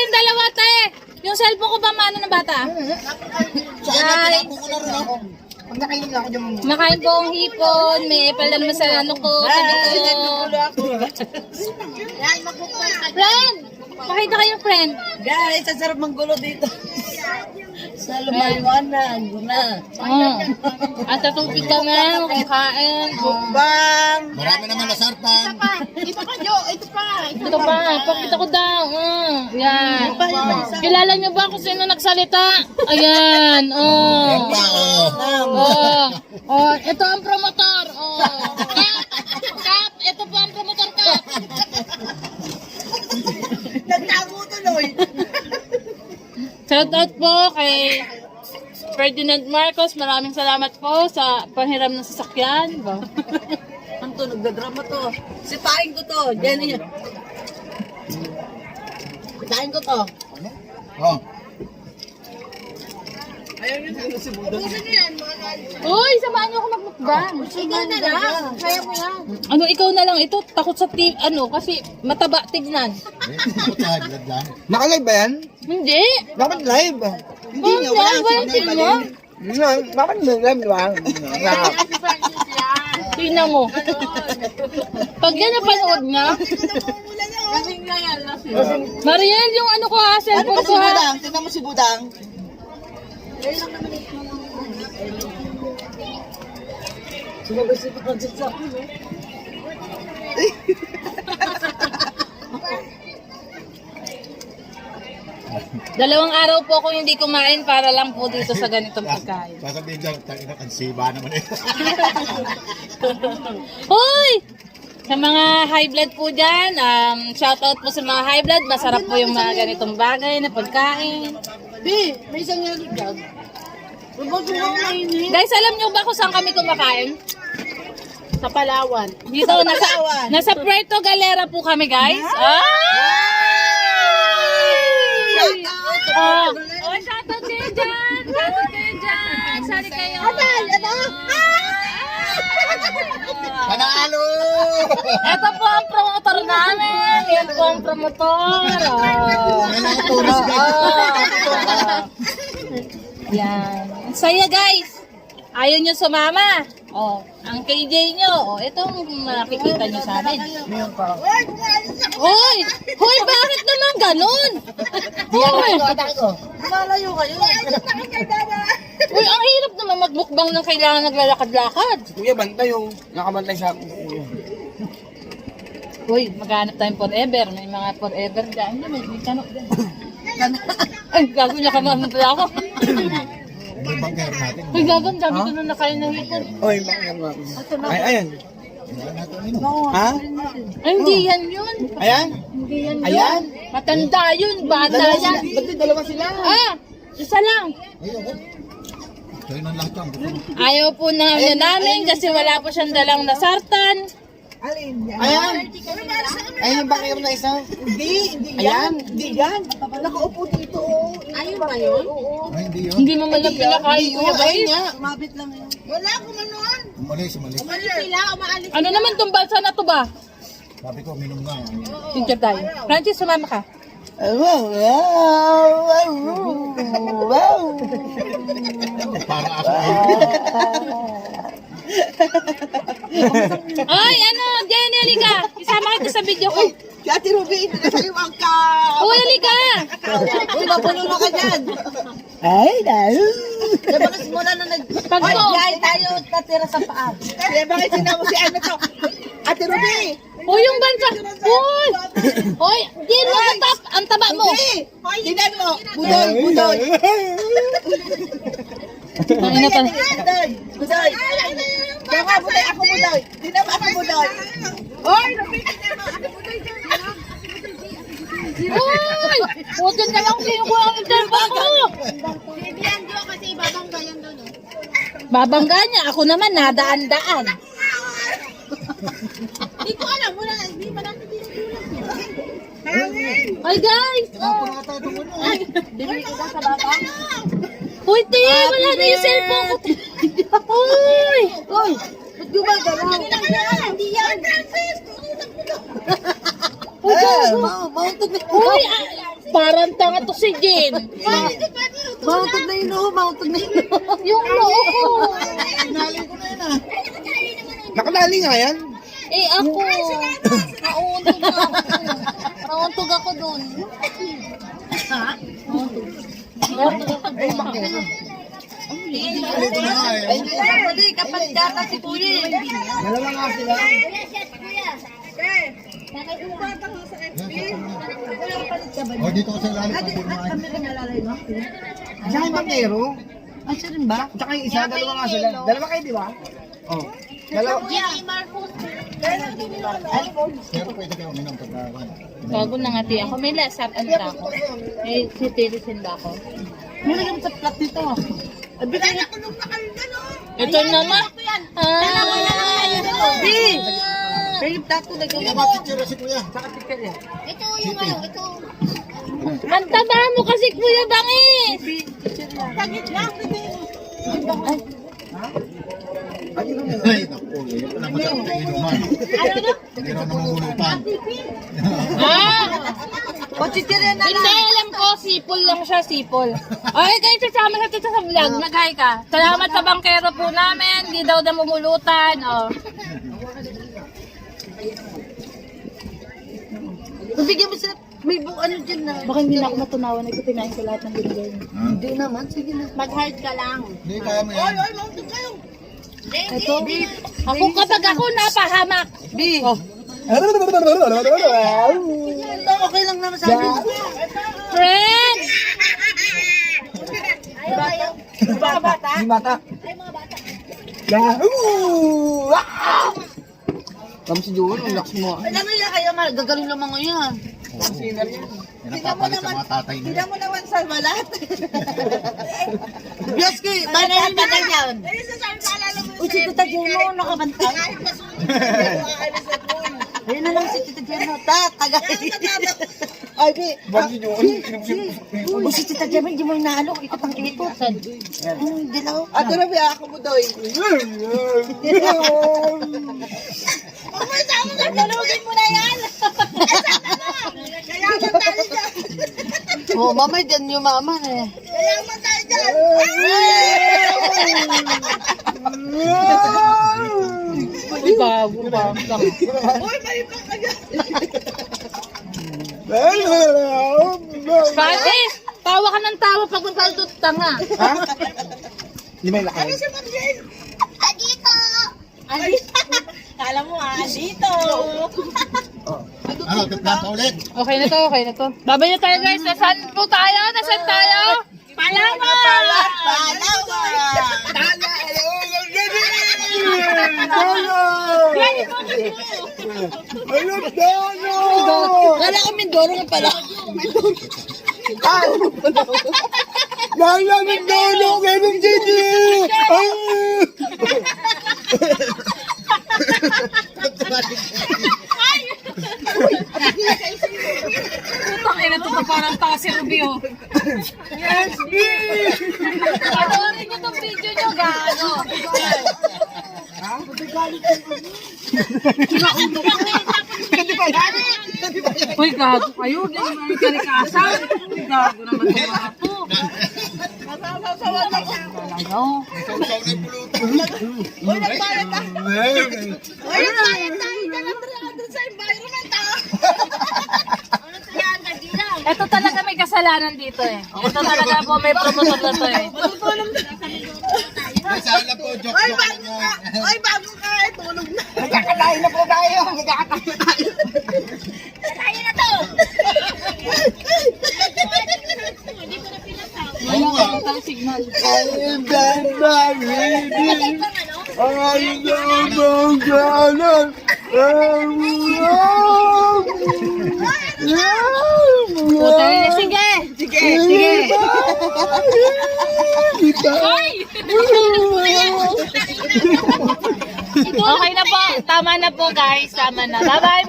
kayong dalawa, te. Yung cellphone ko ba maano ng bata? Guys, makain po ang hipon. May epal na naman sa ano ko. Tabi ko. Friend! Pakita kayo, friend. Guys, ang sarap manggulo dito. Sa lumaliwanag na. At tatupig kami, kumakain. Bang! Marami naman nasartan. Ito pa, pakita ko daw. Yan. Kilala niyo ba kung sino nagsalita? Ayan. Yan pa, Ito ang promotor. Kat, ito po ang promotor, Kat. Nagtago tuloy. Shout out po kay Ferdinand Marcos. Maraming salamat po sa panghiram ng sasakyan. Ang to, nagdadrama to. Sipain ko to. Jenny. Sipain ko to. Oh. Uy, samahan niyo ako magmukbang. Ikaw na lang. Kaya mo yan. Ano, ikaw na lang ito. Takot sa team, kasi mataba tignan. Blood lang. Naka-live ba yan? Hindi. Bakit live? Hindi nga, wala tignan. Bakit live, di ba? Tingnan mo. Pag yan napanood niya, Mariel, yung ano ko ha, cellphone ko ha. Budang? Tingnan mo si Budang. Sumabay-sipit ang sa akin, no? Dalawang araw po ako hindi kumain para lang po dito sa ganitong pagkain. Sasabihin dyan, tangina kansiba naman eh. Hoy! Sa mga high blood po dyan, shout out po sa mga high blood. Masarap po yung mga ganitong bagay na pagkain. Bi, may isang yaligag. Guys, alam nyo ba kung saan kami kumakain? Sa Palawan. Dito, nasa Puerto Galera po kami, guys. Shout out kayo dyan! Shout out kayo dyan! Sali kayo! Panalo! Ito po ang promotor namin. Yan po ang promotor. Yan. Ang saya, guys. Ayaw nyo sumama. Ang KJ nyo. Itong makikita nyo sa amin. Hoy! Hoy, bakit naman ganun? Hoy! Malayo kayo. Uy, ang hirap naman magmukbang ng kailangan naglalakad-lakad. Kuya, bantay yung nakabantay sa akin. Uy, maghanap tayong forever. May mga forever dyan. May kanok dyan. Ay, gago niya kamahan pala ako. May bangkero natin. Uy, gago, dami ko na nakain ng hipon. Oy, bakit ba? Ay, ayan. Wala natin ino. Ha? Ay, hindi yan yun. Ayan? Hindi yan yun. Ayan? Matanda yun, bata Dalawa yan. sila. Ba't di dalawa sila? Isa lang. Ayoko. Sa'yo ng lahat yan. Ayaw po namin kasi wala po siyang dalang nasartan. Ayan? Ayan yung bakit na isa? Hindi Ayan? Hindi yan. Nakaupo dito. Ayun ba yun? Ay, hindi yun. Hindi mo man lang pinakain ko. Ayun nga. Umabit lang yun. Wala ko manon. Umalis. Umalis sila. Umaalis. Ano naman tong balsa na to ba? Sabi ko, minum nga. Teacher tayo. Francis, sumama ka. Para ako Ay, ano, Jenny, halika. Isama kita sa video ko. Si Ate Ruby, hindi na sa'yo ang ka. Uy, halika. Uy, mapulong ka dyan. Ay, dahil. Diba kasi mula na nag-biyahe tayo natira sa paa. Kaya bakit sinama si ano to? Ate Ruby! Uy, yung bansa. Uy. Uy, Jen, magatap. Ang taba mo. Tingnan mo! Budoy! Budoy! Ang ina pa. Budoy! Budoy! Kaya nga, Budoy! Ako Budoy! Tingnan mo ako Budoy! Hoy! Uy! Huwag na lang kinukuha ang cellphone ko. Babangga niya. Ako naman, nadaan-daan. Hindi ko alam. Wala, hindi pa natin tinutulang. Ay, guys. Bibili ko sa baba. Uy, te, wala na yung cellphone ko. Uy. Hoy! Ba't gumagalaw? Hindi yan! Mauntog na. Uy, parang tanga to si Jen. Mauntog na yun, mauntog na yun. Yung noo ko. Nakadali nga yan. Eh ako. Nauntog na ako. Nauntog ako dun. Ito na nga eh. Hindi, kapag data si Kuya. Dalawa nga sila. O, dito ko sa ilalim pag kumain. Siya yung bangkero. Ay, siya rin ba? Tsaka yung isa, dalawa nga sila. Dalawa kayo, di ba? Oh. Dalawa. Pero pwede kayo uminom pagkawan. Bago na nga tiyan ko. May lasap ano na ako. May sitirisin ba ako? Meron kami sa plat nito. Ito naman. Pero yung plato na Kaya gawin. ba titsura si kuya? Saka tikar yan. Ang taba mo kasi Kuya Bangis. Ay, naku. Ito na masarap na inuman. Hindi raw namumulutan. O, tikar yan na Hindi, alam ko, sipol lang siya, sipol. Okay, kayo sasama sa tito sa vlog. Nag-hi ka. Salamat sa bangkero po namin. Hindi daw namumulutan. Oh. Bigyan mo sila, may ano dyan na. Baka hindi na ako matunawan. Nagkatinain ko lahat ng binigay niyo. Hindi naman, sige na. Mag-heart ka lang. Hindi, kaya mo yan. Ito. Ako kapag ako napahamak. B. Oh. Ito, okay lang naman sa akin. Friend! Di bata? Ay, mga bata. Yahoo! Kamu si Joel, ang lakas mo. Alam mo yan, kaya gagaling naman ngayon. Yan ang papalit sa mga tatay nila. mo naman sa balat. Biyaski, banayin na ganyan. Uy, si Tita Jeno, nakabantay. Ayun na lang si Tita Jeno. Tagay. Ay, Bi. Bakit si Joel? Uy, si Tita Jeno, hindi mo inaalo. Ikot ang ikot. Hindi lang. Ato na, biya ako mo daw. Umay, sama na, dalugin mo na yan. Kaya mo tayo dyan. Oo, mamay dyan yung mama eh. Kaya mo tayo dyan. Uy, bago ba? Uy, may pa kaya. Francis! Tawa ka ng tawa pag magkaldot tanga. Ha? Hindi may lakay. Andito. Kala mo andito. Ano, timplan pa ulit. Okay na to, okay na to. Babay na tayo guys. Nasaan po tayo? Nasaan tayo? Palawan! Kala ko Mindoro nga pala. Lala ng dolo, ganun Gigi! Putang ina to pa parang tanga si Rubio. Yes, B! Panoorin niyo tong video niyo, gaano. Uy, gago kayo. Ganyan mga karikasan. Uy, gago naman yung mga to. Talaga. Sausaw na yung pulutan. Uy, nagbayad tayo. Uy, nagbayad tayo. Dalang 300 sa environment ah. Ito talaga may kasalanan dito eh. Ito talaga po may promotor na to eh. Masala po, joke lang yan. Ay, bago ka eh. Tulog na. Magkakatayin na po tayo! Magkakatayin na tayo! Tayo na to. Oo nga. Ito signal. I'm ready! I'm the ganon! Puta rin. Sige. Sige. Ay! Okay na po. Tama na po guys. Tama na. Bye-bye.